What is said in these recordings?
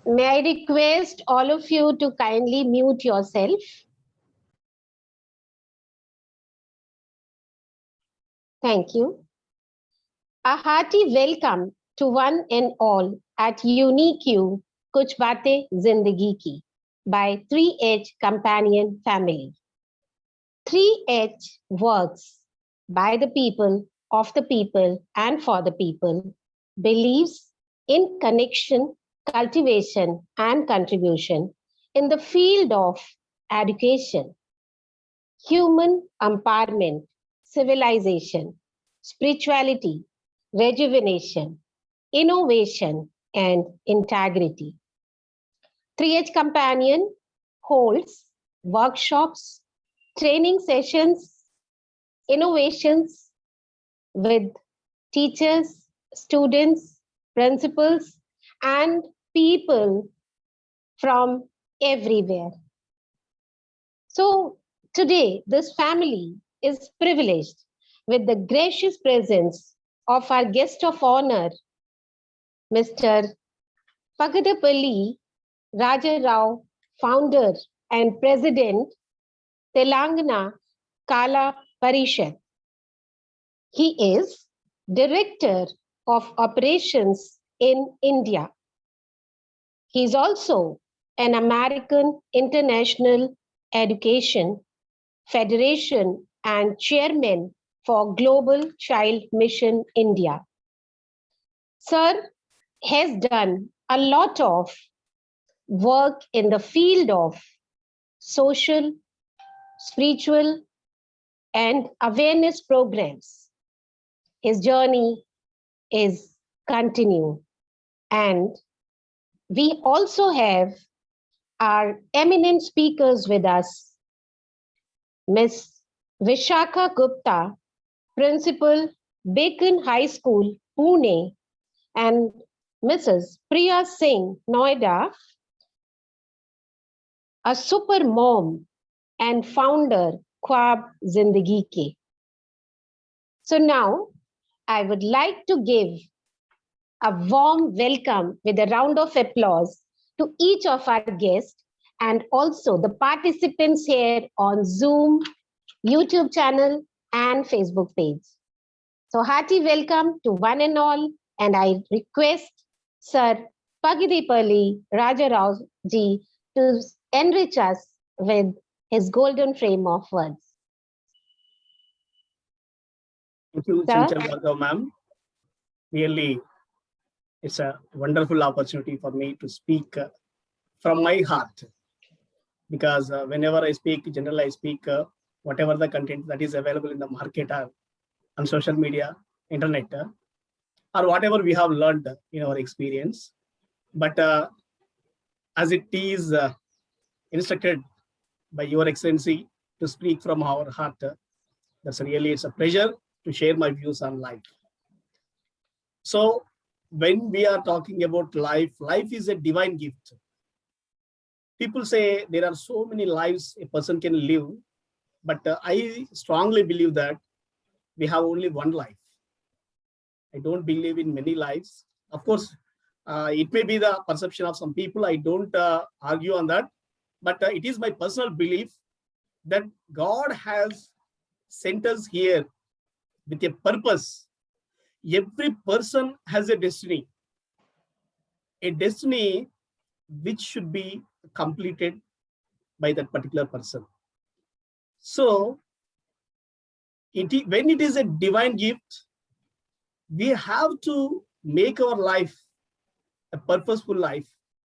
May I request all of you to kindly mute yourself? Thank you. A hearty welcome to one and all at UniQ Kuch Baatein Zindagi Ki by 3H Companion Family. 3H works by the people, of the people, and for the people, believes in connection, cultivation, and contribution in the field of education, human empowerment, civilization, spirituality, rejuvenation, innovation, and integrity. 3H Companion holds workshops, training sessions, innovations with teachers, students, principals, and people from everywhere. So today, this family is privileged with the gracious presence of our guest of honor, Mr. Pagadapalli Raja Rao, founder and president, Telangana Kala Parishad. He is director of operations in India. He is also an American International Education Federation and chairman for Global Child Mission India. Sir has done a lot of work in the field of social, spiritual, and awareness programs. His journey is continue. And we also have our eminent speakers with us, Ms. Vishakha Gupta, Principal, Bacon High School, Pune, and Mrs. Priya Singh, Noida, a super mom and founder, Khwab Zindagi Ke. So now I would like to give a warm welcome with a round of applause to each of our guests and also the participants here on Zoom, YouTube channel, and Facebook page. So hearty welcome to one and all, and I request Sir Pagidipalli Raja Rao ji to enrich us with his golden frame of words. Thank you, Chanchal Bhargav ma'am. Really, it's a wonderful opportunity for me to speak from my heart. Because whenever I speak, generally I speak whatever the content that is available in the market or on social media, internet, or whatever we have learned in our experience. But as it is instructed by Your Excellency to speak from our heart, it's a pleasure to share my views on life. So when we are talking about life, life is a divine gift. People say there are so many lives a person can live, but I strongly believe that we have only one life. I don't believe in many lives. Of course, it may be the perception of some people. I don't argue on that, but it is my personal belief that God has sent us here with a purpose. Every person has a destiny which should be completed by that particular person. So when it is a divine gift, we have to make our life a purposeful life.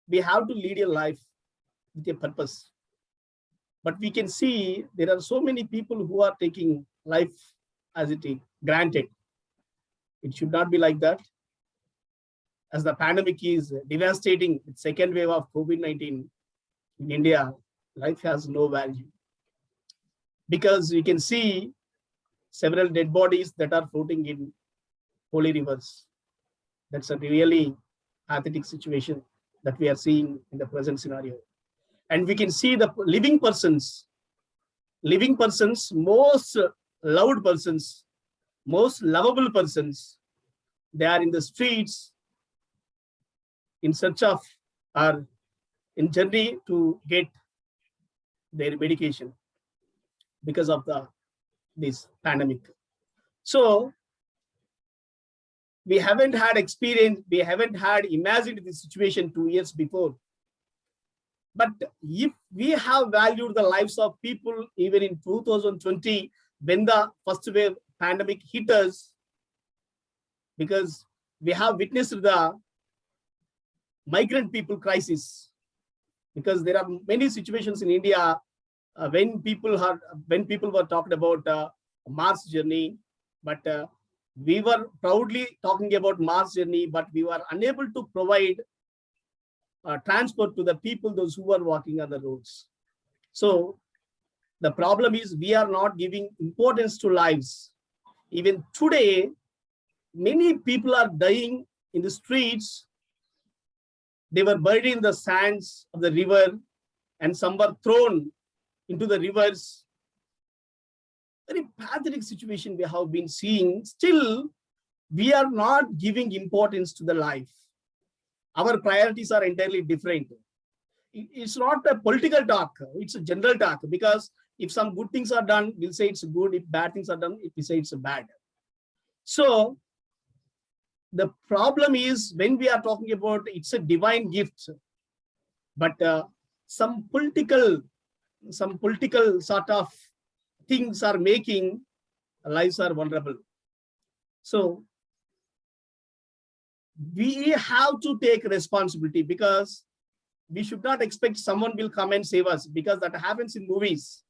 We have to lead a life with a purpose. But we can see there are so many people who are taking life as it is granted. It should not be like that. As the pandemic is devastating, the second wave of COVID-19 in India, life has no value. Because we can see several dead bodies that are floating in holy rivers. That's a really pathetic situation that we are seeing in the present scenario. And we can see the living persons, most loved persons, most lovable persons, they are in the streets in search of are in journey to get their medication because of this pandemic. So we haven't had experience, we haven't had imagined this situation 2 years before. But if we have valued the lives of people even in 2020, when the first wave pandemic hit us, because we have witnessed the migrant people crisis, because there are many situations in India when people were talking about Mars journey, but we were proudly talking about Mars journey, but we were unable to provide transport to the people, those who are walking on the roads. So the problem is we are not giving importance to lives. Even today, many people are dying in the streets. They were buried in the sands of the river, and some were thrown into the rivers. Very pathetic situation we have been seeing. Still, we are not giving importance to the life. Our priorities are entirely different. It's not a political talk, it's a general talk, because if some good things are done, we'll say it's good. If bad things are done, we say it's bad. So the problem is when we are talking about it's a divine gift, but some political sort of things are making lives are vulnerable. So we have to take responsibility, because we should not expect someone will come and save us, because that happens in movies.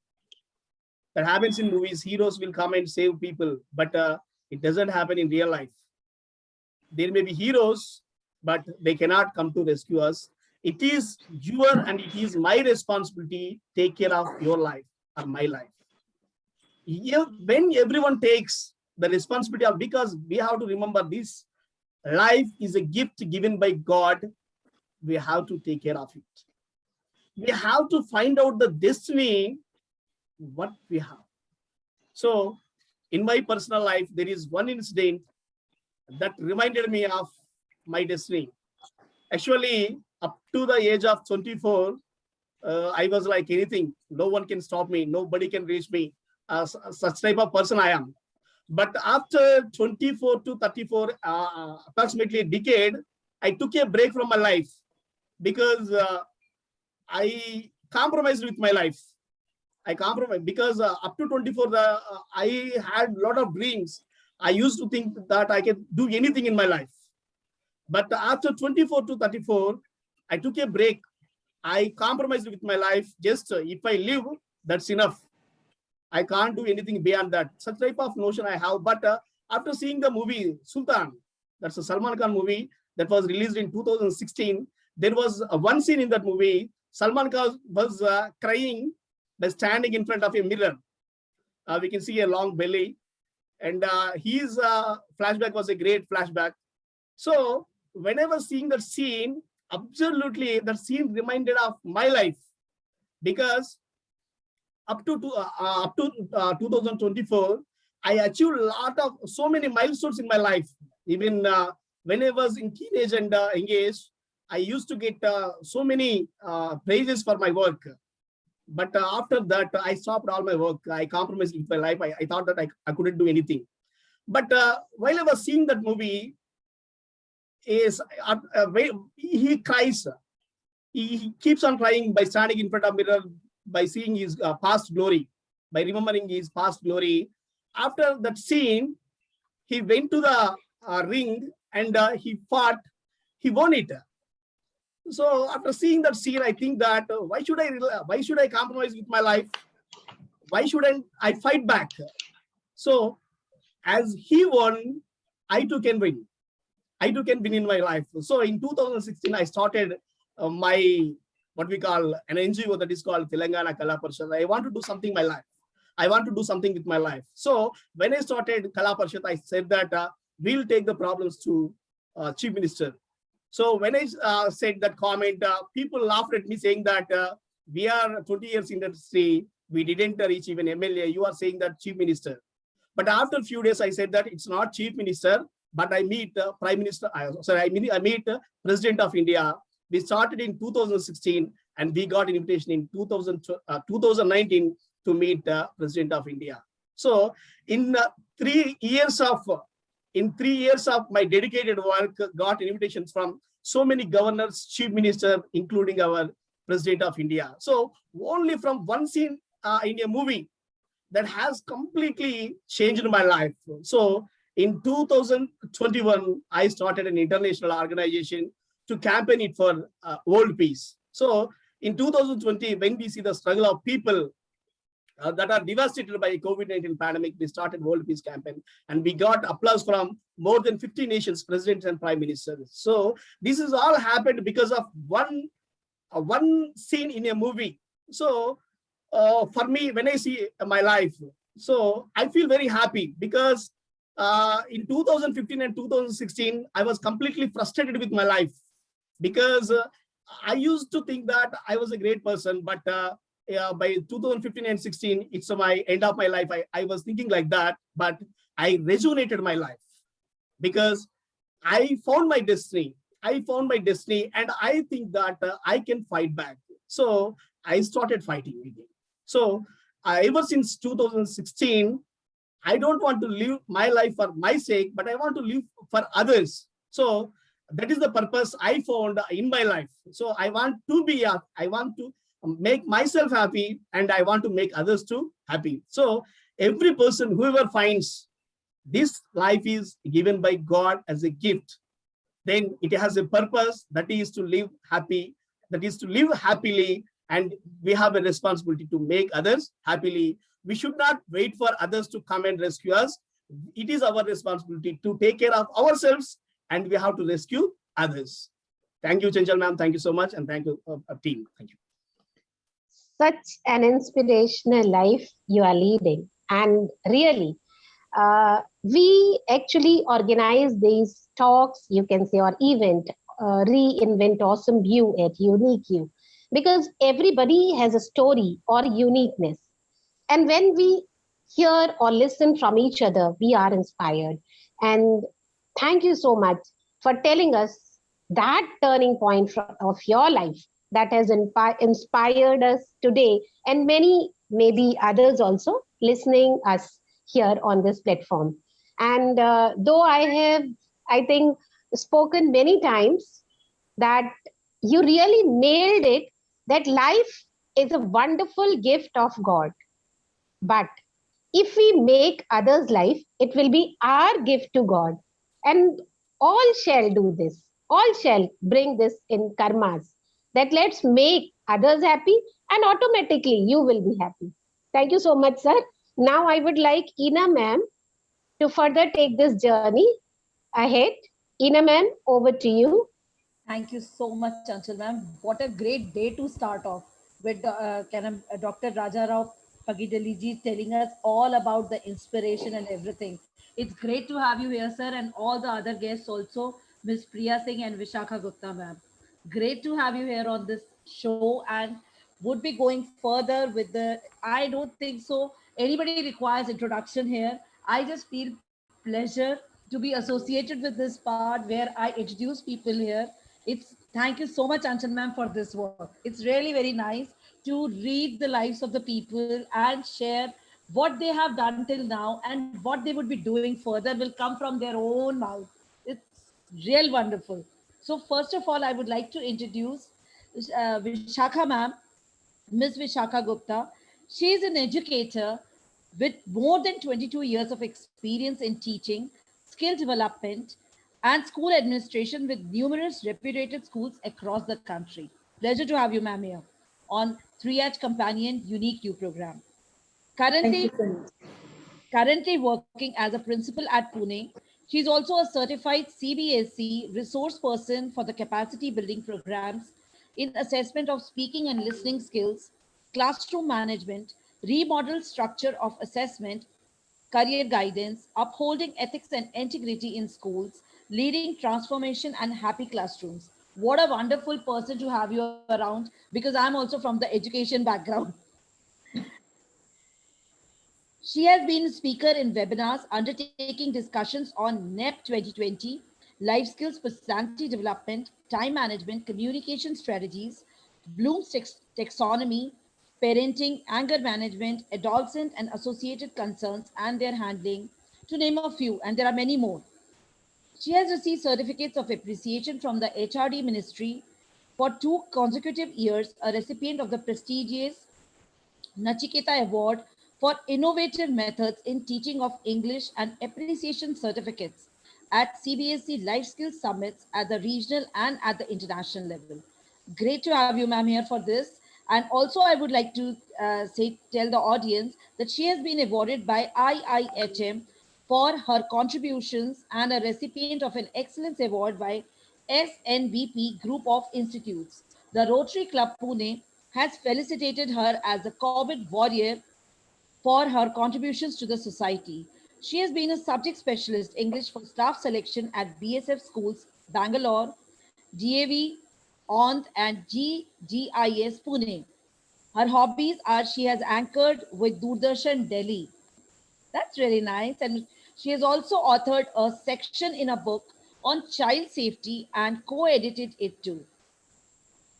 That happens in movies. Heroes will come and save people, but it doesn't happen in real life. There may be heroes, but they cannot come to rescue us. It is your and it is my responsibility to take care of your life or my life. When everyone takes the responsibility of, because we have to remember this, life is a gift given by God. We have to take care of it. We have to find out the destiny, what we have. So in my personal life, there is one incident that reminded me of my destiny. Actually, up to the age of 24, I was like anything. No one can stop me. Nobody can reach me. Such type of person I am. But after 24 to 34, approximately a decade, I took a break from my life, because I compromised with my life. I compromised because up to 24, I had a lot of dreams. I used to think that I can do anything in my life. But after 24 to 34, I took a break. I compromised with my life. Just if I live, that's enough. I can't do anything beyond that. Such type of notion I have. But after seeing the movie Sultan, that's a Salman Khan movie that was released in 2016, there was one scene in that movie. Salman Khan was crying by standing in front of a mirror. We can see a long belly, and his flashback was a great flashback. So when I was seeing that scene, absolutely that scene reminded of my life, because up to 2024, I achieved a lot of so many milestones in my life. Even when I was in teenage and engaged, I used to get so many praises for my work. But after that, I stopped all my work. I compromised with my life. I thought that I couldn't do anything. But while I was seeing that movie, he cries. He keeps on crying by standing in front of mirror, by seeing his past glory, by remembering his past glory. After that scene, he went to the ring and he fought. He won it. So after seeing that scene, I think that why should I compromise with my life? Why shouldn't I fight back? So as he won, I too can win. I too can win in my life. So in 2016, I started my what we call an NGO that is called Telangana Kala Parishad. I want to do something in my life. I want to do something with my life. So when I started Kala Parishad, I said that we'll take the problems to Chief Minister. So when I said that comment, people laughed at me saying that we are 20 years in the industry, we didn't reach even MLA. You are saying that Chief Minister. But after a few days, I said that it's not Chief Minister, but I meet Prime Minister. I meet President of India. We started in 2016 and we got an invitation in 2019 to meet the President of India. So in 3 years of my dedicated work, got invitations from so many governors, chief minister, including our President of India. So only from one scene in a movie that has completely changed my life. So in 2021, I started an international organization to campaign it for world peace. So in 2020, when we see the struggle of people that are devastated by COVID-19 pandemic, we started World Peace Campaign, and we got applause from more than 50 nations, presidents and prime ministers. So this is all happened because of one scene in a movie. So for me, when I see my life, so I feel very happy because in 2015 and 2016, I was completely frustrated with my life because I used to think that I was a great person, but by 2015 and 16, it's my end of my life. I was thinking like that, but I rejuvenated my life because I found my destiny. And I think that I can fight back. So I started fighting again. So ever since 2016, I don't want to live my life for my sake, but I want to live for others. So that is the purpose I found in my life. So I want to make myself happy, and I want to make others too happy. So every person, whoever finds this life is given by God as a gift, then it has a purpose, that is to live happy, that is to live happily, and we have a responsibility to make others happily. We should not wait for others to come and rescue us. It is our responsibility to take care of ourselves, and we have to rescue others. Thank you, Chanchal ma'am. Thank you so much, and thank you, team. Thank you. Such an inspirational life you are leading, and really, we actually organize these talks, you can say, or event, Reinvent Awesome You at Unique You, because everybody has a story or uniqueness. And when we hear or listen from each other, we are inspired. And thank you so much for telling us that turning point of your life that has inspired us today, and many, maybe others also listening us here on this platform. And though I have, I think, spoken many times that you really nailed it, that life is a wonderful gift of God. But if we make others' life, it will be our gift to God. And all shall do this, all shall bring this in karmas, that let's make others happy, and automatically you will be happy. Thank you so much, sir. Now I would like Ina ma'am to further take this journey ahead. Ina ma'am, over to you. Thank you so much, Chanchal ma'am. What a great day to start off with Dr. Raja Rao Pagidali ji telling us all about the inspiration and everything. It's great to have you here, sir, and all the other guests also, Miss Priya Singh and Vishakha Gupta ma'am. Great to have you here on this show, and would be going further with the. I don't think so. Anybody requires introduction here. I just feel pleasure to be associated with this part where I introduce people here. It's thank you so much, Anchan ma'am, for this work. It's really very nice to read the lives of the people and share what they have done till now, and what they would be doing further will come from their own mouth. It's real wonderful. So first of all, I would like to introduce Vishakha ma'am, Ms. Vishakha Gupta. She is an educator with more than 22 years of experience in teaching, skill development, and school administration with numerous reputed schools across the country. Pleasure to have you, ma'am, here on 3H Companion Unique You program. Thank you Currently, so much. currently working as a principal at Pune. She's also a certified CBSE resource person for the capacity building programs in assessment of speaking and listening skills, classroom management, remodel structure of assessment, career guidance, upholding ethics and integrity in schools, leading transformation and happy classrooms. What a wonderful person to have you around, because I'm also from the education background. She has been a speaker in webinars undertaking discussions on NEP 2020, life skills, personality development, time management, communication strategies, Bloom's taxonomy, parenting, anger management, adolescent and associated concerns and their handling, to name a few, and there are many more. She has received certificates of appreciation from the HRD Ministry for 2 consecutive years, a recipient of the prestigious Nachiketa Award for innovative methods in teaching of English and appreciation certificates at CBSE Life Skills Summits at the regional and at the international level. Great to have you, ma'am, here for this. And also, I would like to tell the audience that she has been awarded by IIHM for her contributions and a recipient of an Excellence Award by SNBP Group of Institutes. The Rotary Club Pune has felicitated her as a COVID warrior for her contributions to the society. She has been a subject specialist English for staff selection at BSF schools, Bangalore, DAV, ONT, and GGIS Pune. Her hobbies are she has anchored with Doordarshan Delhi. That's really nice. And she has also authored a section in a book on child safety and co edited it too,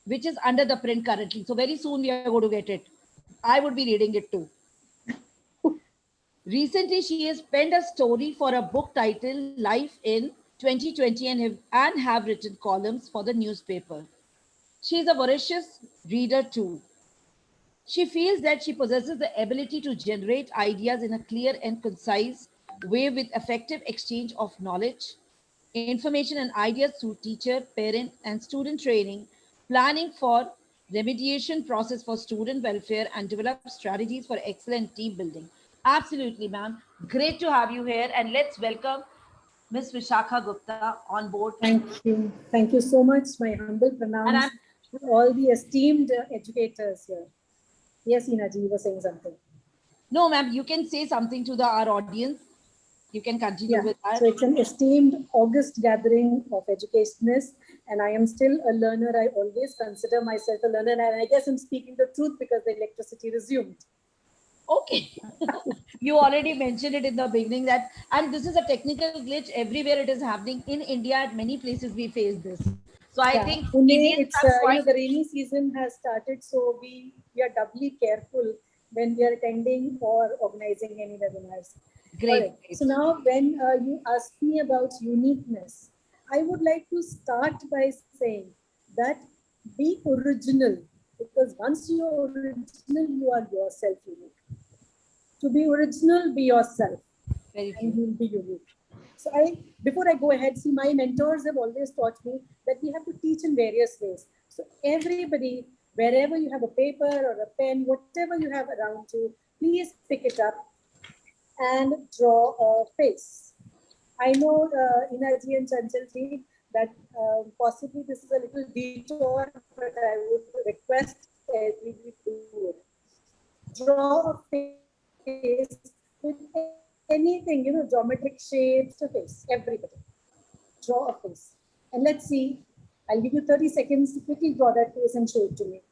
which is under the print currently. So very soon we are going to get it. I would be reading it too. Recently, she has penned a story for a book titled Life in 2020 and have written columns for the newspaper. She is a voracious reader too. She feels that she possesses the ability to generate ideas in a clear and concise way with effective exchange of knowledge, information, and ideas through teacher, parent, and student training, planning for remediation process for student welfare, and develop strategies for excellent team building. Absolutely, ma'am. Great to have you here. And let's welcome Ms. Vishakha Gupta on board. Thank you. Thank you so much. My humble And pronouns to all the esteemed educators here. Yes, Inaji, you were saying something. No, ma'am, you can say something to our audience. You can continue Yeah, with that. so it's an esteemed August gathering of educationists, and I am still a learner. I always consider myself a learner, and I guess I'm speaking the truth because the electricity resumed. Okay. You already mentioned it in the beginning that, and this is a technical glitch everywhere it is happening. In India, at many places we face this. So I think Pune, Indians it's are quite the rainy season has started, so we are doubly careful when we are attending or organizing any webinars. great. Right. So now when you ask me about uniqueness, I would like to start by saying that be original, because once you're original, you are yourself unique. To be original, be yourself, Very and true. you'll be unique. So before I go ahead, see, my mentors have always taught me that we have to teach in various ways. So everybody, wherever you have a paper or a pen, whatever you have around you, please pick it up and draw a face. I know Inaji and Chanchalji that possibly this is a little detour, but I would request everybody to do it. Draw a face with anything, geometric shapes, a face, everybody. Draw a face. And let's see, I'll give you 30 seconds to quickly draw that face and show it to me.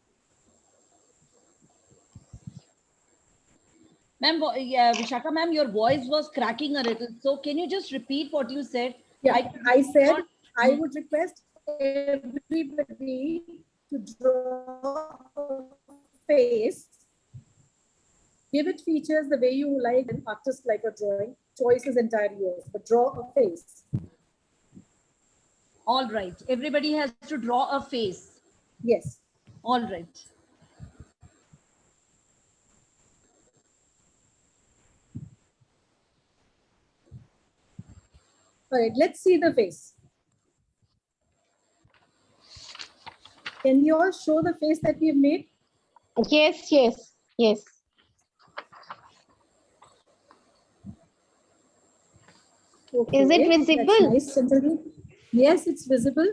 Ma'am, Vishakha ma'am, your voice was cracking a little. So can you just repeat what you said? Yeah, I said I would request everybody to draw a face. Give it features the way you like. An artist like a drawing. Choice is entirely yours, but draw a face. All right. Everybody has to draw a face. Yes. All right. All right, let's see the face. Can we all show the face that we've made? Yes, yes, yes. Okay. Is it visible? That's nice. Yes, it's visible.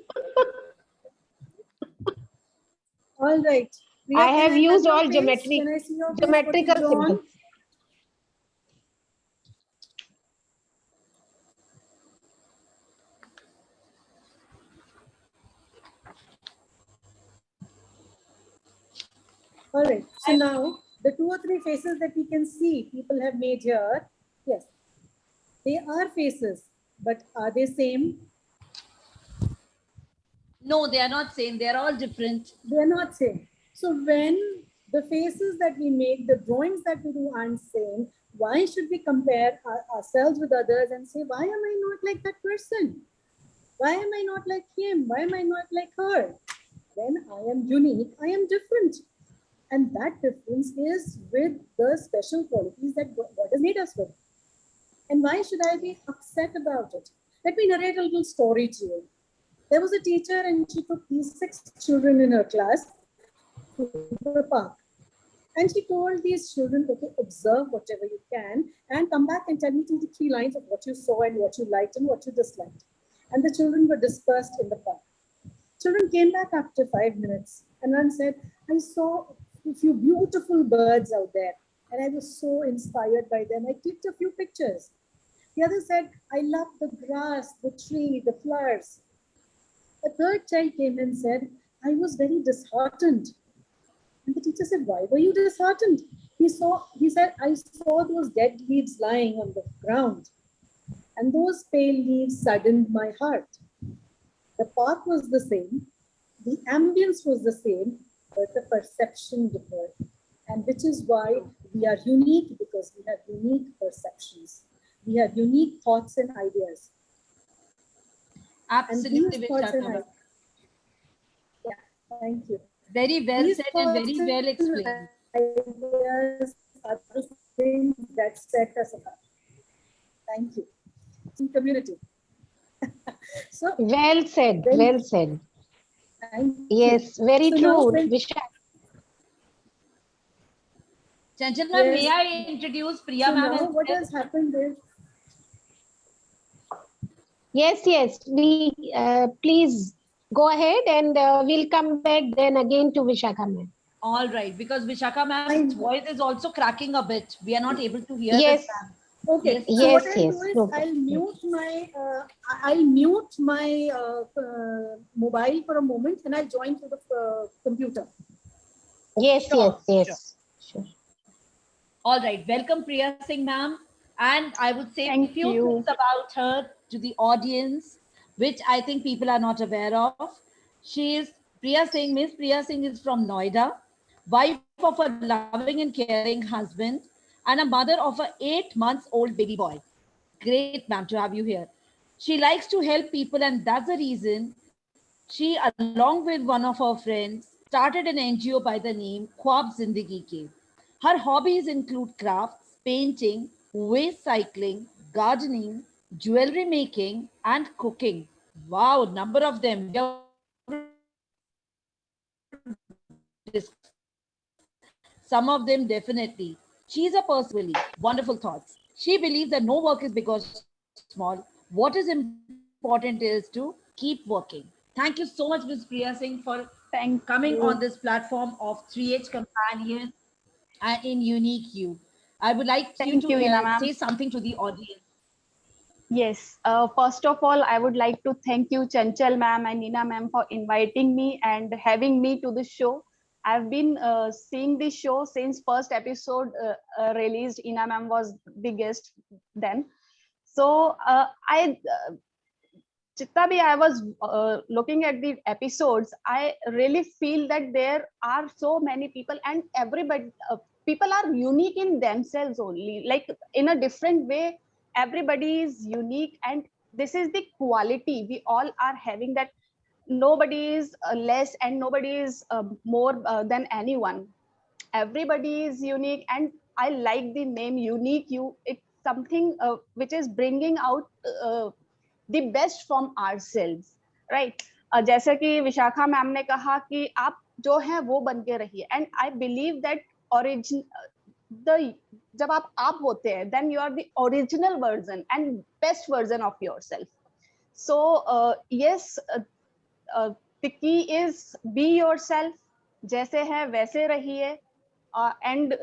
All right. I have used all geometrical symbols. All right. So now the 2 or 3 faces that we can see people have made here. Yes, they are faces, but are they same? No, they are not same. They are all different. They are not same. So when the faces that we make, the drawings that we do aren't same, why should we compare ourselves with others and say, why am I not like that person? Why am I not like him? Why am I not like her? When I am unique, I am different. And that difference is with the special qualities that God has made us with. And why should I be upset about it? Let me narrate a little story to you. There was a teacher and she took these 6 children in her class to the park. And she told these children, okay, observe whatever you can and come back and tell me 2 to 3 lines of what you saw and what you liked and what you disliked. And the children were dispersed in the park. Children came back after 5 minutes and one said, I saw a few beautiful birds out there and I was so inspired by them. I clicked a few pictures. The other said, I love the grass, the tree, the flowers. A third child came and said, I was very disheartened. And the teacher said, why were you disheartened? He said, I saw those dead leaves lying on the ground. And those pale leaves saddened my heart. The path was the same, the ambience was the same, but the perception differed. And which is why we are unique, because we have unique perceptions. We have unique thoughts and ideas. Absolutely, and these thoughts and Vishakha. Yeah, thank you. Very well These said and very well explained. Ideas are the things that set us apart. Thank you. In community. So Well said. then, Well said. thank you. Yes, very So now true. when- Vishak. Chanchal ma'am, may Yes. I introduce Priya So ma'am now as what well? has happened is, Yes, yes. We please go ahead and we'll come back then again to Vishakha ma'am. All right, because Vishakha ma'am's voice is also cracking a bit. We are not able to hear Yes, the ma'am. okay. Yes, So what yes, I'll yes. do is No I'll mute my mobile for a moment and I'll join through the computer. Yes, Sure, yes, yes. Sure. All right, welcome Priya Singh ma'am. And I would say a few things about her to the audience, which I think people are not aware of. She is Priya Singh. Miss Priya Singh is from Noida, wife of a loving and caring husband, and a mother of a 8-month-old baby boy. Great, ma'am, to have you here. She likes to help people, and that's the reason she, along with one of her friends, started an NGO by the name Khwab Zindagi Ke. Her hobbies include crafts, painting, waste cycling, gardening, jewelry making, and cooking. Wow, number of them. We are going to discuss some of them definitely. She's a person wonderful thoughts. She believes that no work is big or small. What is important is to keep working. Thank you so much, Ms. Priya Singh, for coming on this platform of 3H Companion in Unique You. I would like you to Thank you, Ina say ma'am. something to the audience. Yes, first of all, I would like to thank you, Chanchal ma'am and Nina ma'am, for inviting me and having me to the show. I've been seeing this show since first episode released. Ina ma'am was the guest then. So Chitta bhi, I was looking at the episodes. I really feel that there are so many people, and everybody, people are unique in themselves only, like in a different way. Everybody is unique, and this is the quality we all are having. That nobody is less, and nobody is more than anyone. Everybody is unique, and I like the name Unique You. It's something which is bringing out. The best from ourselves right जैसा कि Vishakha ma'am ने कहा कि आप जो है वो बन के रहिए and I believe that origin the जब आप होते हैं then you are the original version and best version of yourself so yes the key is be yourself जैसे है वैसे रहिए and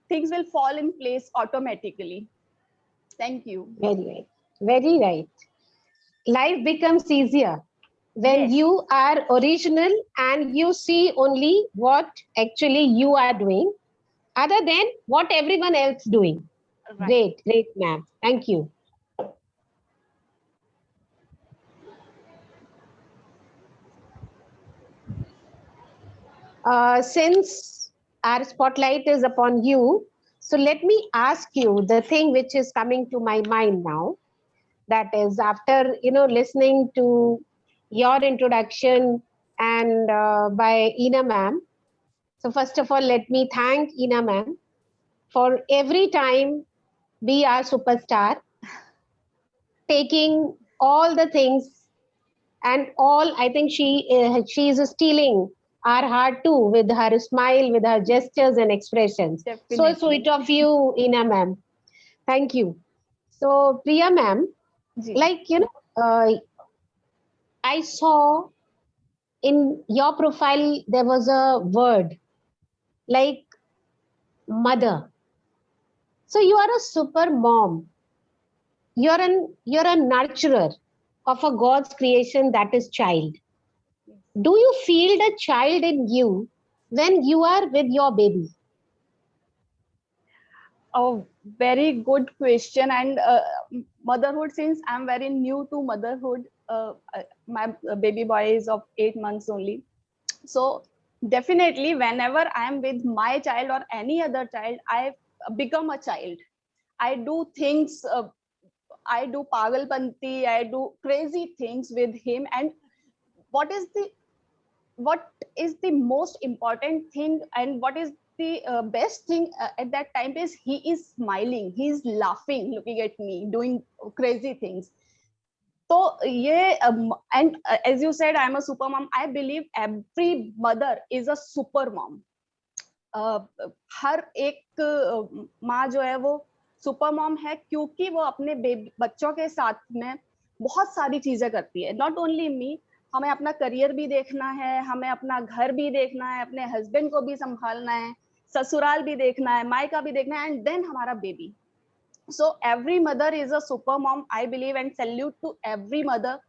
things will fall in place automatically. Thank you. Very right. Very right. Life becomes easier when Yes. you are original and you see only what actually you are doing other than what everyone else doing. Right. Great, ma'am. Thank you. since our spotlight is upon you, so let me ask you the thing which is coming to my mind now. That is, after listening to your introduction and by Ina ma'am. So first of all, let me thank Ina ma'am for every time be our superstar, taking all the things and all. I think she is stealing our heart too with her smile, with her gestures and expressions. So Definitely. sweet of you, Ina ma'am. Thank you. So Priya ma'am, ji. like I saw in your profile there was a word like mother. So you are a super mom. You're a nurturer of a God's creation, that is child. Do you feel the child in you when you are with your baby? A very good question. And motherhood, since I'm very new to motherhood, my baby boy is of 8 months only. So definitely whenever I'm with my child or any other child, I become a child. I do things, I do pagalpanti, I do crazy things with him. And what is the most important thing, and what is the best thing at that time is he is smiling, he's laughing, looking at me, doing crazy things. So yeah, and as you said, I'm a super mom. I believe every mother is a super mom. हर एक माँ जो है वो super mom है, क्योंकि वो अपने बच्चों के साथ में बहुत सारी चीजें करती है. नॉट ओनली मी, हमें अपना करियर भी देखना है, हमें अपना घर भी देखना है, अपने हस्बैंड को भी संभालना है, ससुराल भी देखना है, मायका भी देखना है, एंड देन हमारा baby. So every mother is a super mom, I believe, and salute to every mother.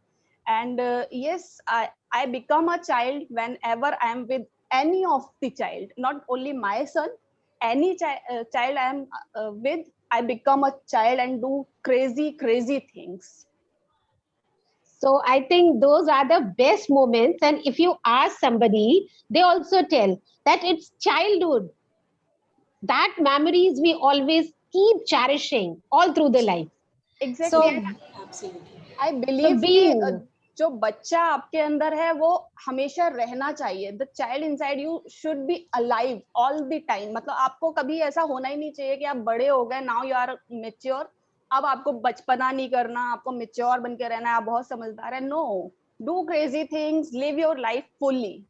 And yes, I become a child whenever I am with any of the child, not only my son, any child I am with, I become a child and do crazy things. So I think those are the best moments. And if you ask somebody, they also tell that it's childhood. That memories we always keep cherishing all through the life. Exactly. So Absolutely. I believe So being- कि जो बच्चा आपके अंदर है वो हमेशा रहना चाहिए. The child inside you should be alive all the time. मतलब आपको कभी ऐसा होना ही नहीं चाहिए कि आप बड़े हो गए, नाउ यू आर मैच्योर, अब आपको बचपना नहीं करना, आपको मैच्योर बन के रहना है, आप बहुत समझदार है. No, do crazy things, live your life fully.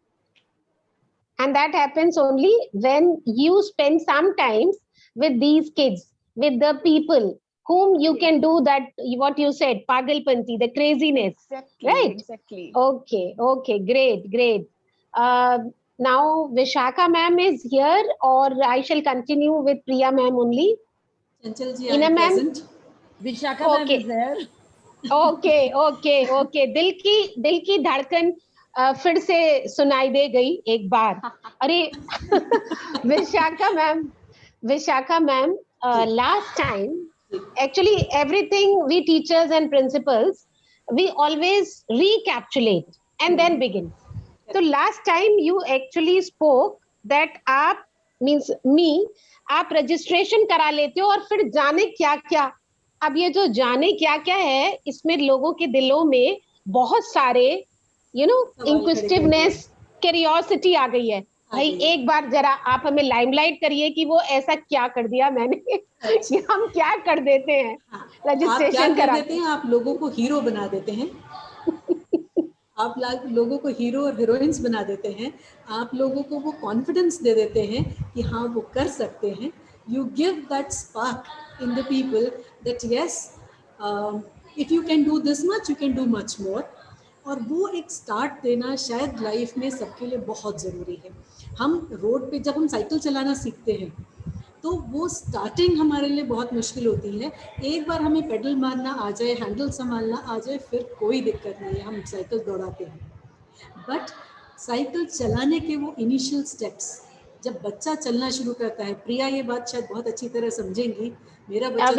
And that happens only when you spend some time with these kids, with the people whom you can do that, what you said, pagalpanti, the craziness. Exactly, Right? exactly. Okay, great. Now Vishakha ma'am is here, or I shall continue with Priya ma'am only. Chanchal ji, Ina I'm ma'am? present. Vishakha ma'am Okay. is there. Okay दिल की धड़कन फिर से सुनाई दे गई एक बार. अरे Vishakha ma'am, last time, actually everything we teachers and principals, we always recapitulate and then begin. So last time you actually spoke that आप means me, आप registration करा लेते हो और फिर जाने क्या क्या. अब ये जो जाने क्या क्या है, इसमें लोगों के दिलों में बहुत सारे इंक्विजिटिवनेस, क्यूरियोसिटी आ गई है. भाई एक बार जरा आप हमें लाइमलाइट करिए कि वो ऐसा क्या कर दिया मैंने कि हम क्या कर देते हैं. रजिस्ट्रेशन करा देते हैं, आप लोगों को हीरो बना देते हैं. आप लोगों को हीरो और हीरोइंस बना देते हैं. आप लोगों को वो कॉन्फिडेंस दे देते हैं कि हाँ वो कर सकते हैं. You give that spark in the people that yes, if you can do this much, you can do much more. और वो एक स्टार्ट देना शायद लाइफ में सबके लिए बहुत ज़रूरी है. हम रोड पे जब हम साइकिल चलाना सीखते हैं तो वो स्टार्टिंग हमारे लिए बहुत मुश्किल होती है. एक बार हमें पेडल मारना आ जाए, हैंडल संभालना आ जाए, फिर कोई दिक्कत नहीं है, हम साइकिल दौड़ाते हैं. बट साइकिल चलाने के वो इनिशियल स्टेप्स जब बच्चा चलना शुरू करता है, प्रिया ये बात शायद बहुत अच्छी तरह समझेंगी. मेरा बच्चा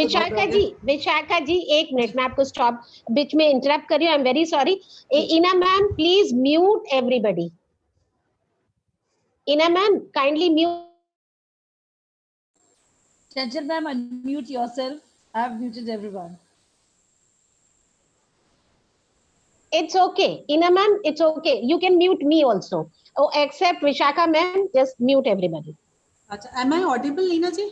विशाखा जी 1 मिनट में आपको स्टॉप बीच में इंटरप्ट कर रही हूँ. I am very sorry. Ina ma'am please mute everybody. Ina ma'am, kindly mute. Chanchal ma'am, unmute yourself. I have muted everyone. It's okay. Ina ma'am, it's okay. You can mute me also. Oh, except Vishakha ma'am, just mute everybody. अच्छा, am I audible, Leena ji?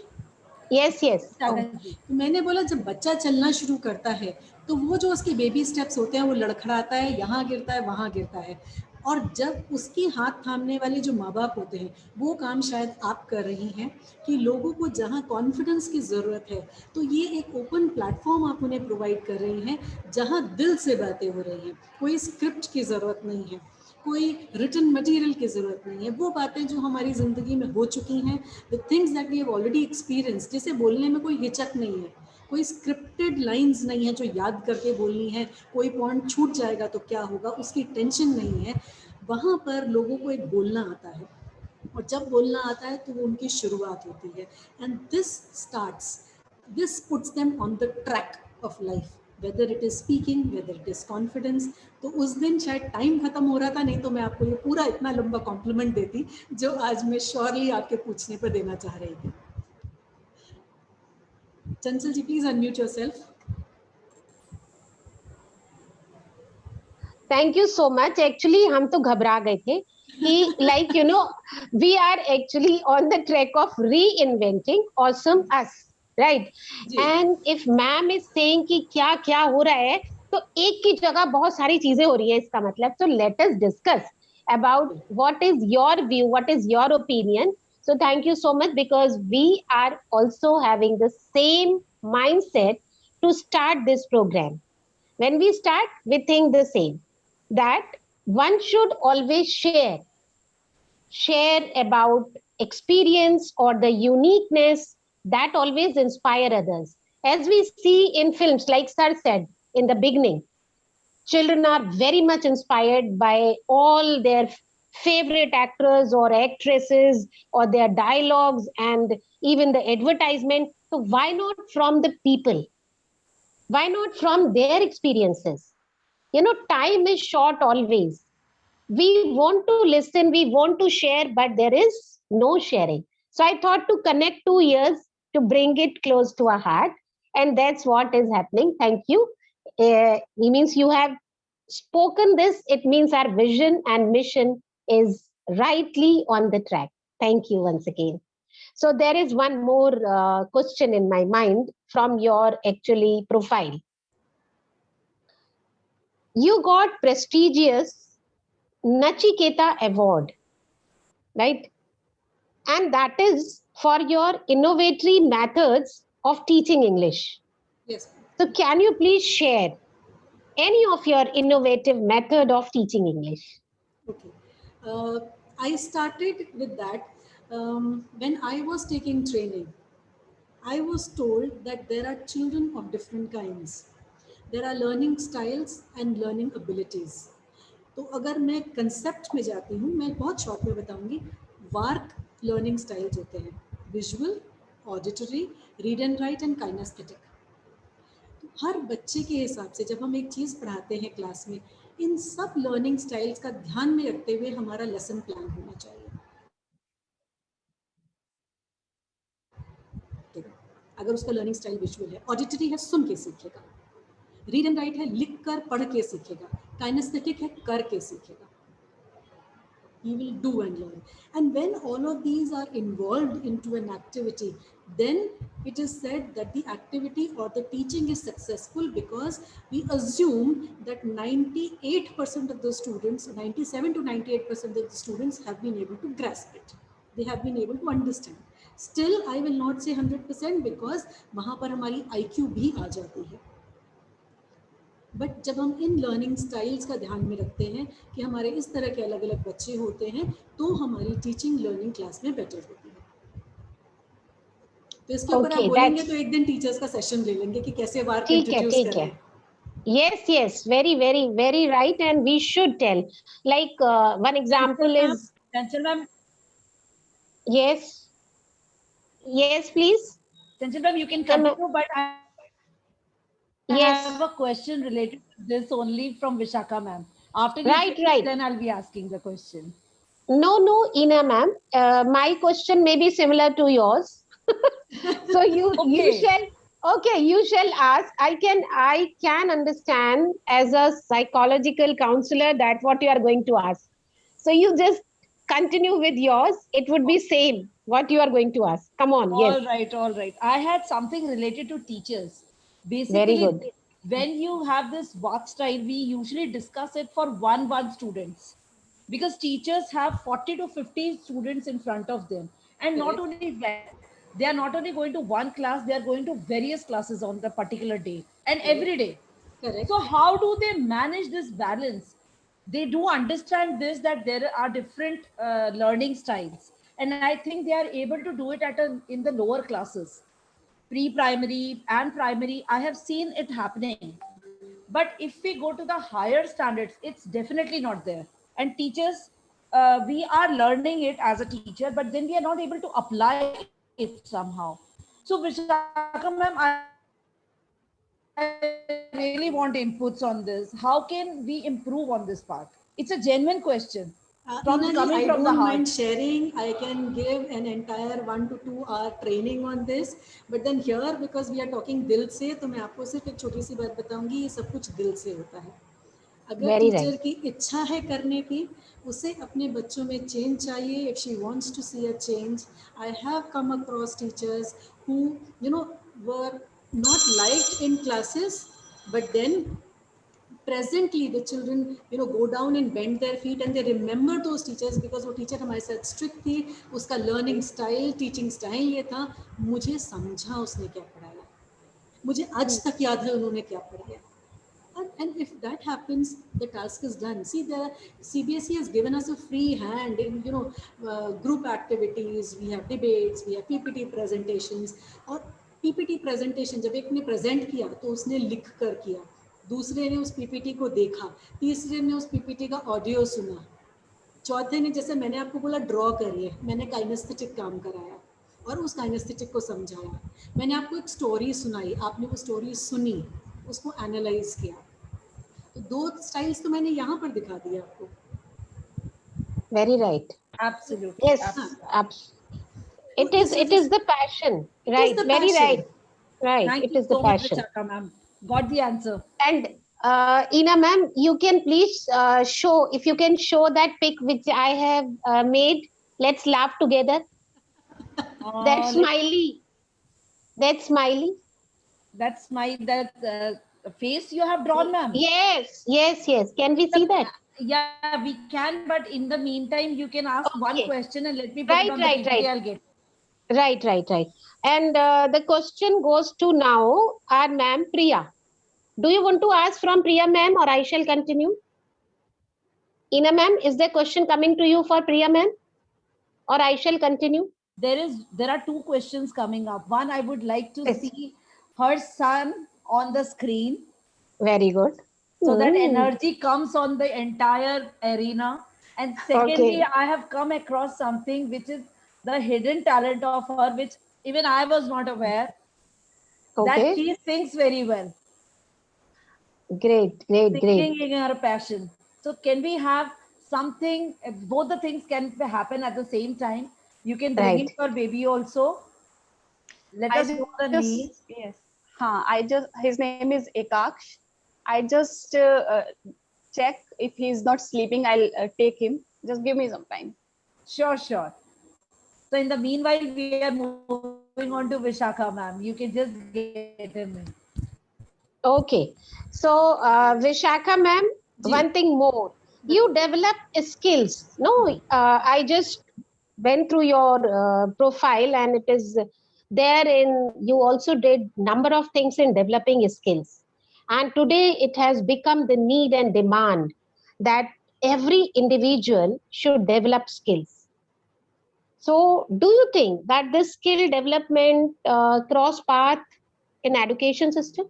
Yes, yes. Vishakha ji. तो मैंने बोला जब बच्चा चलना शुरू करता है तो वो जो उसके बेबी स्टेप्स होते हैं वो लड़खड़ाता है, यहाँ गिरता है, वहाँ गिरता है, और जब उसकी हाथ थामने वाले जो माँ बाप होते हैं वो काम शायद आप कर रही हैं कि लोगों को जहाँ कॉन्फिडेंस की ज़रूरत है तो ये एक ओपन प्लेटफॉर्म आप उन्हें प्रोवाइड कर रही हैं जहाँ दिल से बातें हो रही हैं, कोई स्क्रिप्ट की ज़रूरत नहीं है, कोई रिटन मटेरियल की ज़रूरत नहीं है, वो बातें जो हमारी ज़िंदगी में हो चुकी हैं, the things that we have already experience, जिसे बोलने में कोई हिचक नहीं है, कोई स्क्रिप्टेड लाइंस नहीं है जो याद करके बोलनी है, कोई पॉइंट छूट जाएगा तो क्या होगा उसकी टेंशन नहीं है, वहाँ पर लोगों को एक बोलना आता है, और जब बोलना आता है तो वो उनकी शुरुआत होती है, and this puts them on the track of life, whether it is speaking, whether it is confidence. तो उस दिन शायद टाइम खत्म हो रहा था, नहीं तो मैं आपको ये पूरा इतना लंबा कॉम्प्लीमेंट देती जो आज मैं श्योरली आपके पूछने पर देना चाह रही थी। Chanchal ji, please unmute yourself. Thank you so much. Actually, हम तो घबरा गए थे कि like you know we are actually on the track of reinventing awesome us, right? And if ma'am is saying कि क्या क्या हो रहा है, तो एक की जगह बहुत सारी चीजें हो रही है इसका मतलब. So let us discuss about what is your view, what is your opinion. So thank you so much because we are also having the same mindset to start this program. When we start, we think the same, that one should always share about experience or the uniqueness that always inspire others. As we see in films, like Sir said in the beginning, children are very much inspired by all their favorite actors or actresses or their dialogues and even the advertisement. So why not from the people? Why not from their experiences? You know, time is short always. We want to listen, we want to share, but there is no sharing. So I thought to connect 2 years to bring it close to our heart, and that's what is happening. Thank you. It means you have spoken this, it means our vision and mission is rightly on the track. Thank you once again. So there is one more question in my mind from your actually profile. You got prestigious Nachiketa Award, right? And that is for your innovatory methods of teaching English. Yes. So can you please share any of your innovative method of teaching English? Okay. I started with that when I was taking training. I was told that there are children of different kinds. There are learning styles and learning abilities. तो अगर मैं concept में जाती हूँ, मैं बहुत short में बताऊंगी, वार्क लर्निंग स्टाइल्स होते हैं, visual, auditory, read and write and kinesthetic. तो हर बच्चे के हिसाब से जब हम एक चीज़ पढ़ाते हैं क्लास में, इन सब लर्निंग स्टाइल्स का ध्यान में रखते हुए हमारा लेसन प्लान होना चाहिए। अगर उसका लर्निंग स्टाइल विजुअल है, ऑडिटरी है सुन के सीखेगा, रीड एंड राइट है लिख कर पढ़ के सीखेगा, काइनेस्थेटिक है करके सीखेगा, he will do and learn. And when all of these are involved into an activity, then it is said that the activity or the teaching is successful, because we assume that 98% of the students, 97 to 98% of the students have been able to grasp it. They have been able to understand. Still, I will not say 100% because वहाँ पर हमारी IQ भी आ जाती है। But जब हम in learning styles का ध्यान में रखते हैं कि हमारे इस तरह के अलग अलग बच्चे होते हैं, तो हमारी टीचिंग लर्निंग क्लास में बेटर होती है। तो इसके ऊपर आप बोलेंगे तो एक दिन टीचर्स का सेशन ले लेंगे कि कैसे वार्क इंट्रोड्यूस करें। Yes, yes, very, very, very right. And we should tell. Like one example is. Chanchal ma'am. Yes. Yes, please. Chanchal ma'am, you can continue, but I yes. have a question related to this only from Vishakha ma'am. After you right, finish, then I'll be asking the question. No, Ina ma'am. My question may be similar to yours. So you Okay. shall, okay, you shall ask. I can understand as a psychological counselor that what you are going to ask. So you just continue with yours. It would be same what you are going to ask. Come on, yes, All right, all right. I had something related to teachers. very Basically, good. when you have this work style, we usually discuss it for one students, because teachers have 40 to 50 students in front of them. And not Correct. only that, they are not only going to one class, they are going to various classes on the particular day and Correct. every day. Correct. So how do they manage this balance? They do understand this, that there are different learning styles, and I think they are able to do it in the lower classes, pre-primary and primary. I have seen it happening, but if we go to the higher standards, it's definitely not there. And teachers, we are learning it as a teacher, but then we are not able to apply it somehow. So Vishaka ma'am, I really want inputs on this. How can we improve on this part? It's a genuine question from coming from the heart. Ina ji, I don't mind sharing. I can give an entire 1 to 2 hour training on this. But then here, because we are talking दिल से, तो मैं आपको सिर्फ एक छोटी सी बात बताऊंगी. ये सब कुछ दिल से होता है. अगर Very right. टीचर की इच्छा है करने की, उसे अपने बच्चों में चेंज चाहिए. If she wants to see a change, I have come across teachers who, were not liked in classes, but then presently the children go down and bend their feet and they remember those teachers because वो teacher हमारे साथ strict थी, उसका learning style, teaching style ये था, मुझे समझा उसने क्या पढ़ाया, मुझे आज तक याद है उन्होंने क्या पढ़ाया. And if that happens, the task is done. See, the CBSE has given us a free hand in group activities. We have debates, we have PPT presentations. और PPT presentation जब एक ने present किया तो उसने लिख कर किया, दूसरे ने उस PPT को देखा, तीसरे ने उस PPT का ऑडियो सुना, चौथे ने, जैसे मैंने आपको बोला ड्रॉ करिए, मैंने काइनेस्थेटिक काम कराया और उस काइनेस्थेटिक को समझाया. मैंने आपको एक स्टोरी सुनाई, आपने वो स्टोरी सुनी, उसको एनालाइज किया. तो 2 स्टाइल्स तो मैंने यहाँ पर दिखा दिया आपको. Very right. Absolutely, Yes, absolutely. it is the passion. It is Right. the Very passion. right. Right. Thank It you is the so much, passion. Vishaka ma'am. Got the answer. And Ina ma'am, you can please show, if you can show that pic which I have made. Let's laugh together. That Let smiley. That smiley. That's my that face you have drawn, ma'am. Yes. Can we see that? Yeah, we can, but in the meantime, you can ask one Okay. question and let me put it Right, on the right, PPT. right. I'll get. Right. And the question goes to now our ma'am Priya. Do you want to ask from Priya ma'am or I shall continue? Ina ma'am, is there question coming to you for Priya ma'am or I shall continue? There are two questions coming up. One, I would like to Yes. see her son on the screen, Very good. so that Hmm. energy comes on the entire arena. And secondly, Okay. I have come across something which is the hidden talent of her, which even I was not aware, that Okay. she sings very well. Great. Singing in her passion. So can we have something? Both the things can happen at the same time. You can bring in Right. your baby also. Let I us know the name. just yes. His name is Ekaksh. I just check if he's not sleeping. I'll take him. Just give me some time. Sure. So in the meanwhile, we are moving on to Vishakha, ma'am. You can just get him in. Okay. So Vishakha ma'am, ji. one thing more. You develop skills. No, I just went through your profile and it is there in you also did number of things in developing skills. And today it has become the need and demand that every individual should develop skills. So do you think that this skill development cross path in education system?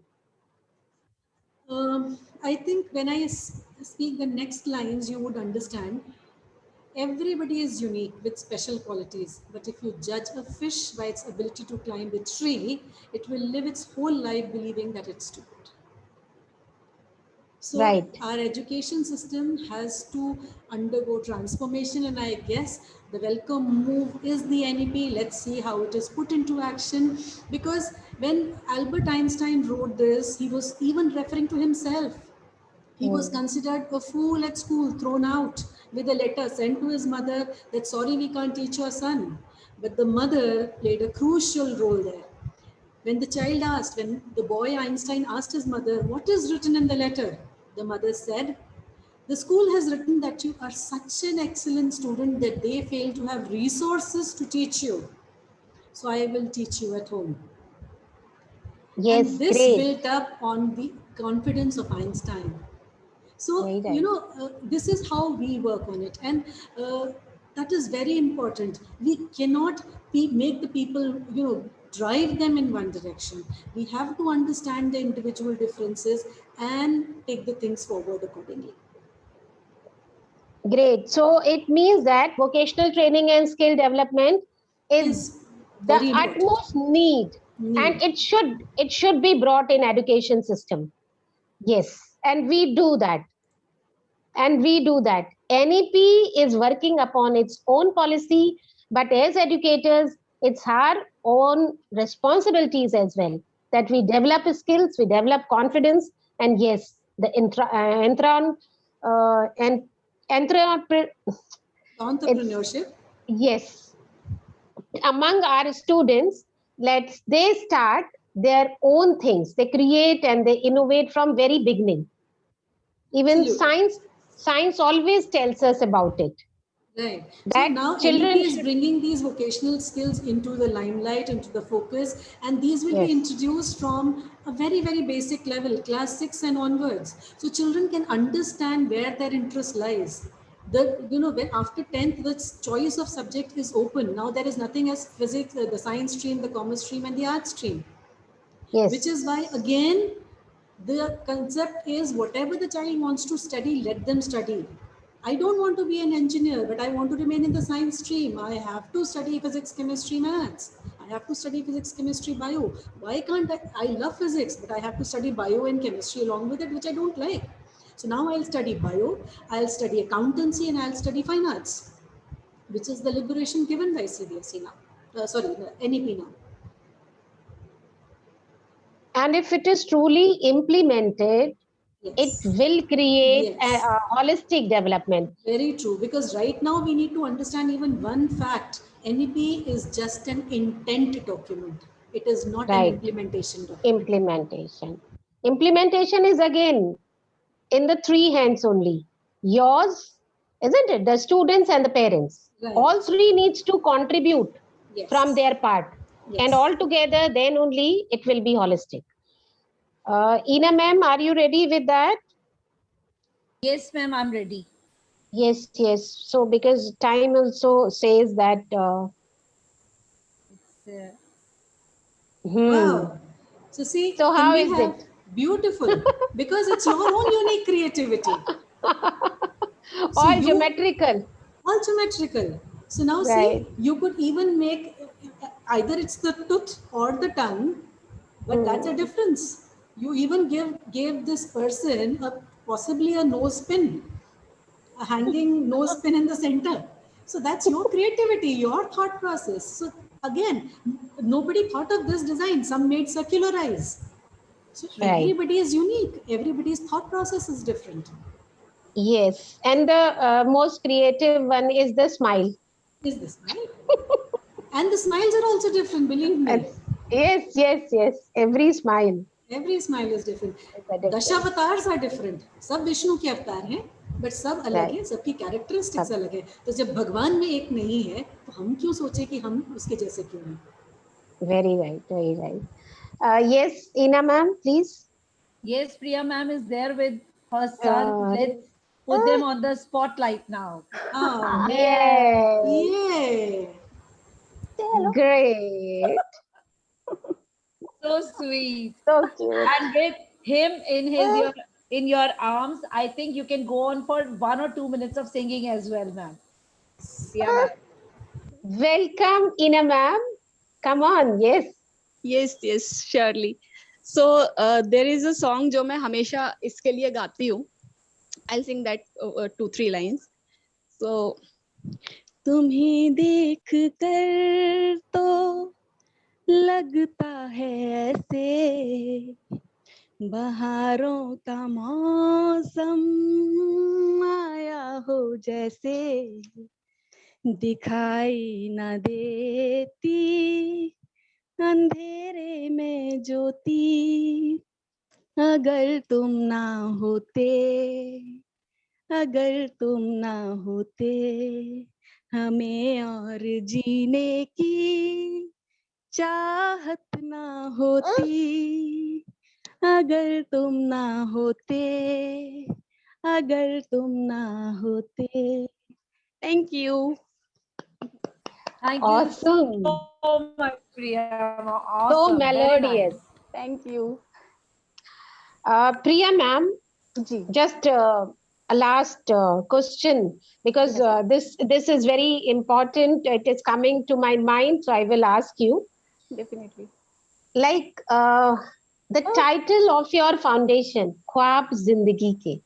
I think when I speak the next lines, you would understand. Everybody is unique with special qualities, but if you judge a fish by its ability to climb a tree, it will live its whole life believing that it's stupid. So Right. our education system has to undergo transformation, and I guess the welcome move is the NEP. Let's see how it is put into action, because when Albert Einstein wrote this, he was even referring to himself. He was considered a fool at school, thrown out with a letter sent to his mother that sorry, we can't teach your son. But the mother played a crucial role there. When the child asked, when the boy Einstein asked his mother, what is written in the letter? The mother said, the school has written that you are such an excellent student that they fail to have resources to teach you. So I will teach you at home. Yes, And this great. built up on the confidence of Einstein. So, Very right. this is how we work on it. And that is very important. We cannot make the people, drive them in one direction. We have to understand the individual differences and take the things forward accordingly. Great. So it means that vocational training and skill development is Is the very important. utmost need, and Need. it should be brought in education system. Yes, and we do that. And we do that. NEP is working upon its own policy, but as educators, it's our own responsibilities as well, that we develop skills, we develop confidence, and yes, the Entrepreneurship. yes, among our students, they start their own things. They create and they innovate from very beginning. Even Absolutely. science always tells us about it. Right. So That now NEP children is should, bringing these vocational skills into the limelight, into the focus, and these will be yes, introduced from a very, very basic level, class 6 and onwards. So children can understand where their interest lies. When after 10th, the choice of subject is open. Now there is nothing as physics, the science stream, the commerce stream, and the art stream. Which yes, is why, again, the concept is whatever the child wants to study, let them study. I don't want to be an engineer, but I want to remain in the science stream. I have to study physics, chemistry, maths. I have to study physics, chemistry, bio. Why can't I? I love physics, but I have to study bio and chemistry along with it, which I don't like. So now I'll study bio, I'll study accountancy, and I'll study fine arts, which is the liberation given by CBSE now. The NEP now. and if it is truly implemented, it Yes. will create Yes. a holistic development. Very true. Because right now we need to understand even one fact. NEP is just an intent document. It is not an Right. implementation document. Implementation is again in the three hands only. Yours, isn't it? The students and the parents. Right. All three needs to contribute from Yes. their part. And Yes. all together, then only it will be holistic. Ina ma'am, are you ready with that? Yes, ma'am, I'm ready. Yes, yes. So because time also says that. It's, Wow. So see, So can how we is have it? beautiful? Because it's your own unique creativity. So All you geometrical. all symmetrical. So now Right. see, you could even make either it's the tooth or the tongue, but that's a difference. You even gave this person possibly a nose pin, a hanging nose pin in the center. So that's your creativity, your thought process. So again, nobody thought of this design. Some made circular eyes. So Right. everybody is unique. Everybody's thought process is different. Yes. And the most creative one is the smile. Is this right? And the smiles are also different, believe me. Yes, yes, yes. Every smile Every smile is different. is a different. दशावतार्स are different. सब विष्णु के अवतार हैं, but सब अलग Right. हैं, सबकी characteristics सब. अलग है. तो जब भगवान में एक नहीं है, तो हम क्यों सोचे कि हम उसके जैसे क्यों हैं? Very right. Very right. Yes, Ina ma'am, please. yes, Priya ma'am is there with her son. Uh, Let's put them on the spotlight now. Ah, yes. yeah. Great. So sweet. So cute. And with him in your arms, I think you can go on for 1 or 2 minutes of singing as well, ma'am. Priya ma'am. Welcome, Ina ma'am. Come on. Yes. Yes, yes, surely. So there is a song जो मैं हमेशा इसके लिए गाती हूँ. I'll sing that 2-3 lines. So तुम्हें देख कर तो लगता है ऐसे बहारों का मौसम आया हो जैसे दिखाई न देती अंधेरे में ज्योति अगर तुम ना होते अगर तुम ना होते हमें और जीने की चाहत ना होती अगर तुम ना होते अगर तुम ना होते. Thank you. Thank Awesome. you so much, Priya. So Awesome. Very melodious. nice. Thank you. Priya ma'am, ji. just a last question, because Yes. this is very important. It is coming to my mind, so I will ask you. Definitely. Like the title of your foundation, ख्वाब जिंदगी के.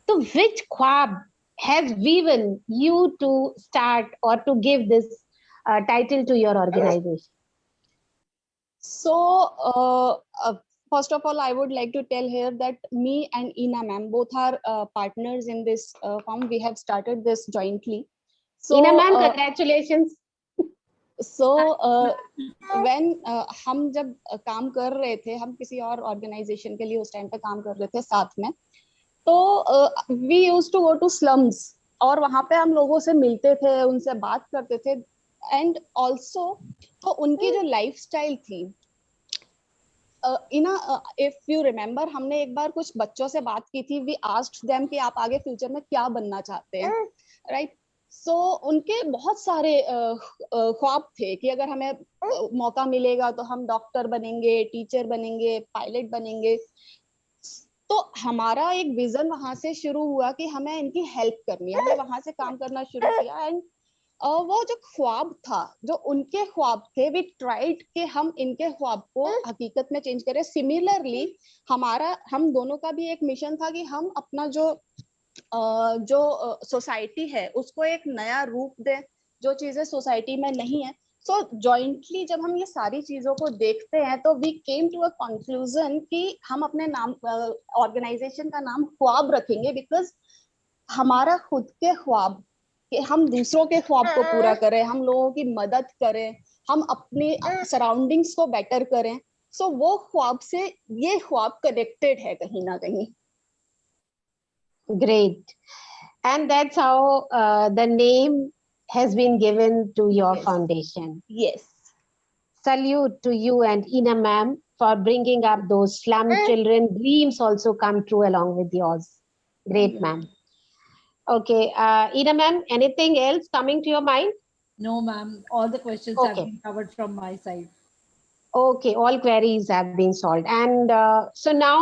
So which ख्वाब has driven you to start or to give this title to your organization? So, first of all, I would like to tell here that me and Ina ma'am both are partners in this firm. We have started this jointly. So, Ina ma'am, congratulations. So when हम जब काम कर रहे थे, हम किसी और organisation के लिए उस टाइम पे काम कर रहे थे साथ में, तो we used to go to slums और वहाँ पे हम लोगों से मिलते थे, उनसे बात करते थे, and also तो उनकी जो लाइफस्टाइल थी, if you remember, हमने एक बार कुछ बच्चों से बात की थी. We asked them कि आप आगे फ्यूचर में क्या बनना चाहते हैं, right? So उनके बहुत सारे ख्वाब थे कि अगर हमें मौका मिलेगा तो हम डॉक्टर बनेंगे, टीचर बनेंगे, पायलट बनेंगे. तो हमारा एक विजन वहां से शुरू हुआ कि हमें इनकी हेल्प करनी है. हमने वहां से काम करना शुरू किया एंड वो जो ख्वाब था, जो उनके ख्वाब थे, वी ट्राइड कि हम इनके ख्वाब को हकीकत में चेंज करें. सिमिलरली हम दोनों का भी एक मिशन था कि हम अपना जो सोसाइटी है उसको एक नया रूप दें, जो चीजें सोसाइटी में नहीं है. सो जॉइंटली जब हम ये सारी चीजों को देखते हैं तो we came to a conclusion कि हम अपने नाम ऑर्गेनाइजेशन का नाम ख्वाब रखेंगे, बिकॉज हमारा खुद के ख्वाब कि हम दूसरों के ख्वाब को पूरा करें, हम लोगों की मदद करें, हम अपनी सराउंडिंग्स को बेटर करें. सो वो ख्वाब से ये ख्वाब कनेक्टेड है कहीं ना कहीं. Great. And that's how the name has been given to your Yes. foundation. Yes. Salute to you and Ina ma'am for bringing up those slum children. Dreams also come true along with yours. Great, ma'am. Okay, Ina ma'am, anything else coming to your mind? No, ma'am. All the questions have been covered from my side. Okay, all queries have been solved. And so now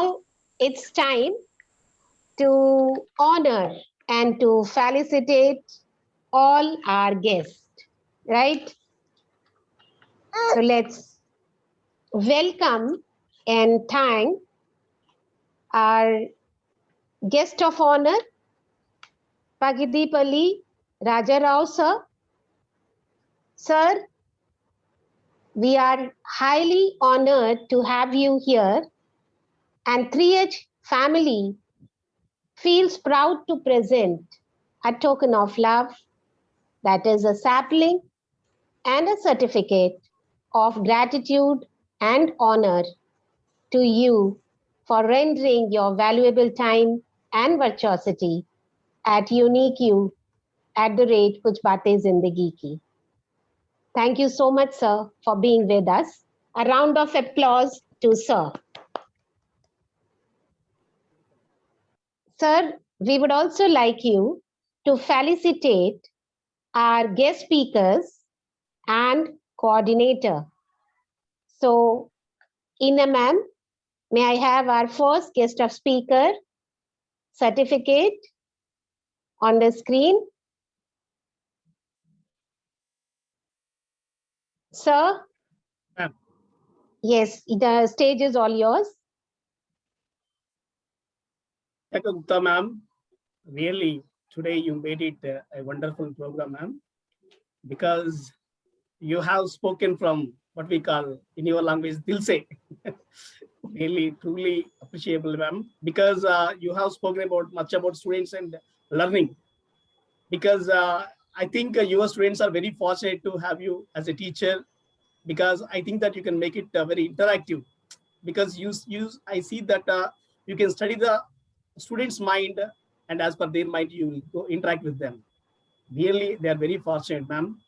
it's time to honor and to felicitate all our guests, right? So let's welcome and thank our guest of honor, Pagidipalli Rajarao sir. Sir, we are highly honored to have you here, and 3H family feels proud to present a token of love, that is a sapling and a certificate of gratitude and honor to you for rendering your valuable time and virtuosity at Unique You at the rate Kuch Baatein Zindagi Ki. Thank you so much, sir, for being with us. A round of applause to sir. Sir, we would also like you to felicitate our guest speakers and coordinator. So, Ina ma'am, may I have our first guest of speaker certificate on the screen? Sir? Ma'am. Yes, the stage is all yours. Thank you, Gupta ma'am. Really, today you made it a wonderful program, ma'am, because you have spoken from what we call in your language, dil se. Really, truly appreciable, ma'am, because you have spoken about much about students and learning. Because I think your students are very fortunate to have you as a teacher, because I think that you can make it very interactive. Because I see that you can study the students' mind, and as per their mind, you will go interact with them. Really, they are very fortunate, ma'am.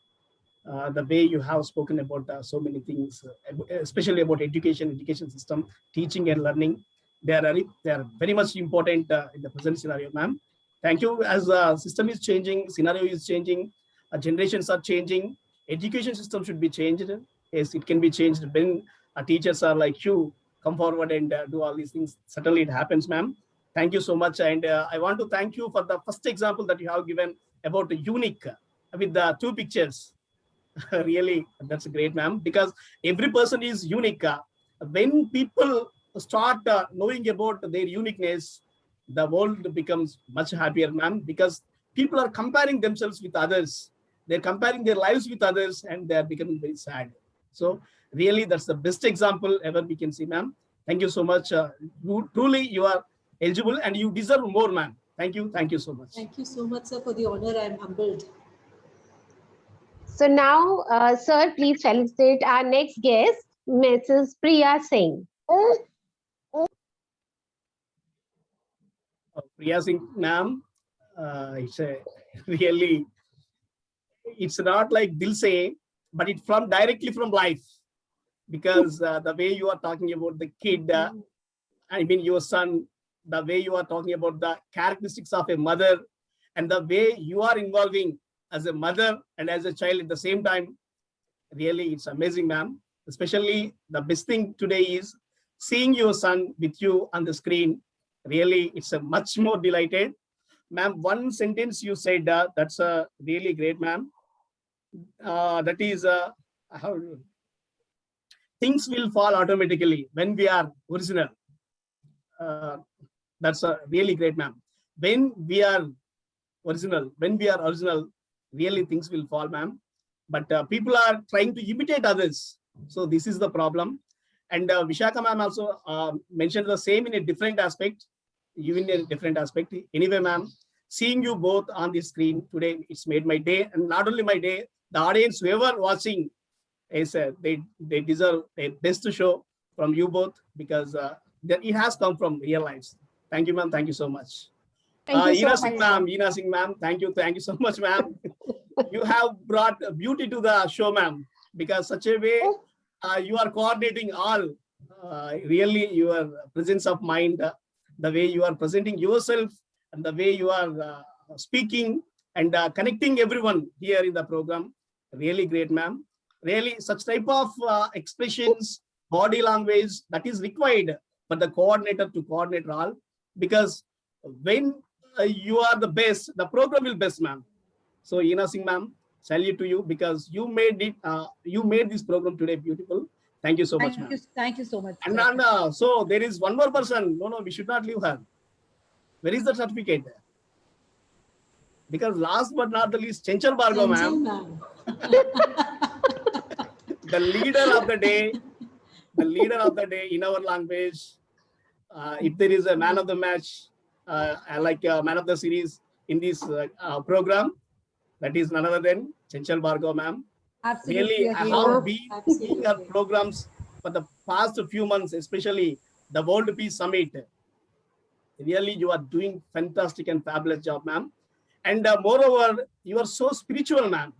The way you have spoken about so many things, especially about education system, teaching and learning, they are very much important in the present scenario, ma'am. Thank you. As the system is changing, scenario is changing, generations are changing, education system should be changed. Yes, it can be changed when teachers are like you come forward and do all these things. Certainly, it happens, ma'am. Thank you so much, and I want to thank you for the first example that you have given about the unique with the two pictures. Really, that's great, ma'am, because every person is unique. When people start knowing about their uniqueness, the world becomes much happier, ma'am, because people are comparing themselves with others. They're comparing their lives with others, and they are becoming very sad. So really, that's the best example ever we can see, ma'am. Thank you so much. Truly, you are eligible and you deserve more, ma'am. Thank you. Thank you so much. Thank you so much, sir, for the honor. I'm humbled. So now, sir, please felicitate our next guest, Mrs. Priya Singh. Priya Singh, ma'am, it's a really, it's not like Dil Se, but it's from directly from life. Because the way you are talking about the kid, I mean your son, the way you are talking about the characteristics of a mother, and the way you are involving as a mother and as a child at the same time, really, it's amazing, ma'am. Especially the best thing today is seeing your son with you on the screen. Really, it's a much more delighted. Ma'am, one sentence you said, that's really great, ma'am. That is, how, things will fall automatically when we are original. Uh, that's really great, ma'am. When we are original, really things will fall, ma'am. But people are trying to imitate others. So this is the problem. And Vishaka ma'am also mentioned the same in a different aspect, even in a different aspect. Anyway, ma'am, seeing you both on the screen today, it's made my day. And not only my day, the audience, whoever watching, is they deserve a best show from you both, because it has come from real lives. Thank you, ma'am. Thank you so much. Thank you so Ina Singh, ma'am. Thank you so much, ma'am. You have brought beauty to the show, ma'am, because such a way you are coordinating all. Really, your presence of mind, the way you are presenting yourself, and the way you are speaking and connecting everyone here in the program. Really great, ma'am. Really, such type of expressions, body language that is required for the coordinator to coordinate all. Because when you are the best, the program will best, ma'am. So Ina Singh, ma'am, salute to you, because you made it. You made this program today beautiful. Thank you so much, ma'am. Thank you so much. And sir. then, so there is one more person. No, we should not leave her. Where is the certificate? Because last but not the least, Chenchal Bhargav, ma'am, the leader of the day in our language. If there is a man of the match, like man of the series in this program, that is none other than Chenchal Bhargav, ma'am. Absolutely. Really, I agree. have been seeing her programs for the past few months, especially the World Peace Summit. Really, you are doing fantastic and fabulous job, ma'am. And moreover, you are so spiritual, ma'am.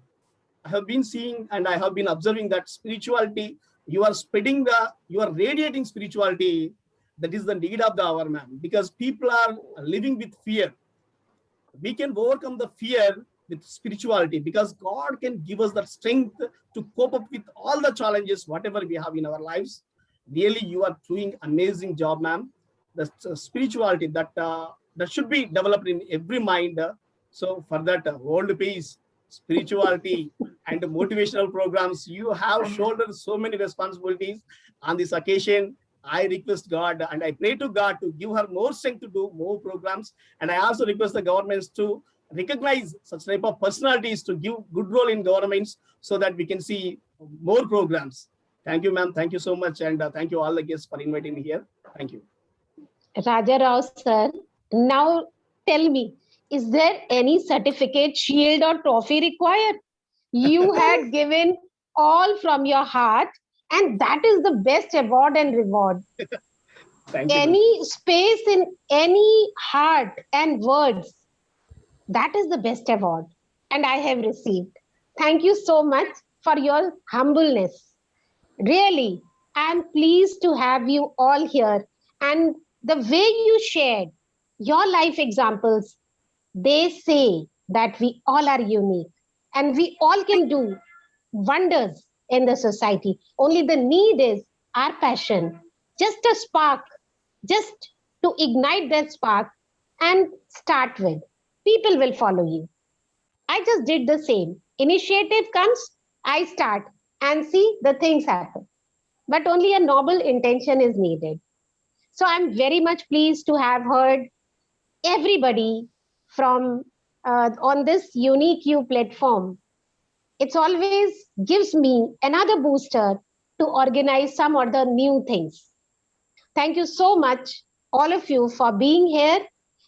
I have been seeing and I have been observing that spirituality, you are radiating spirituality. That is the need of the hour, ma'am, because people are living with fear. We can overcome the fear with spirituality, because God can give us that strength to cope up with all the challenges, whatever we have in our lives. Really, you are doing amazing job, ma'am. The spirituality that should be developed in every mind. So for that, world peace, spirituality, and motivational programs. You have shouldered so many responsibilities on this occasion. I request God and I pray to God to give her more strength to do more programs. And I also request the governments to recognize such type of personalities to give good role in governments so that we can see more programs. Thank you, ma'am. Thank you so much. And thank you all the guests for inviting me here. Thank you. Raja Rao sir, now tell me, is there any certificate, shield or trophy required? You had given all from your heart, and that is the best award and reward. Thank you, ma'am. Any space in any heart and words, that is the best award, and I have received. Thank you so much for your humbleness. Really, I'm pleased to have you all here. And the way you shared your life examples, they say that we all are unique and we all can do wonders in the society. Only the need is our passion, just a spark, just to ignite that spark and start with. People will follow you. I just did the same. Initiative comes, I start and see the things happen. But only a noble intention is needed. So I'm very much pleased to have heard everybody from on this Unique You platform. It's always gives me another booster to organize some other new things. Thank you so much, all of you, for being here.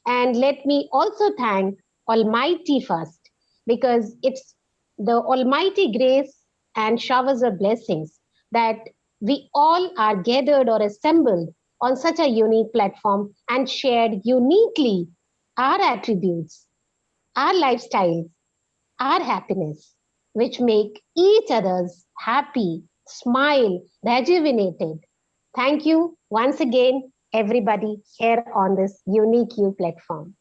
And let me also thank Almighty first, because it's the Almighty grace and showers of blessings that we all are gathered or assembled on such a unique platform and shared uniquely our attributes, our lifestyles, our happiness, which make each other's happy, smile, rejuvenated. Thank you once again, everybody here on this Unique You platform.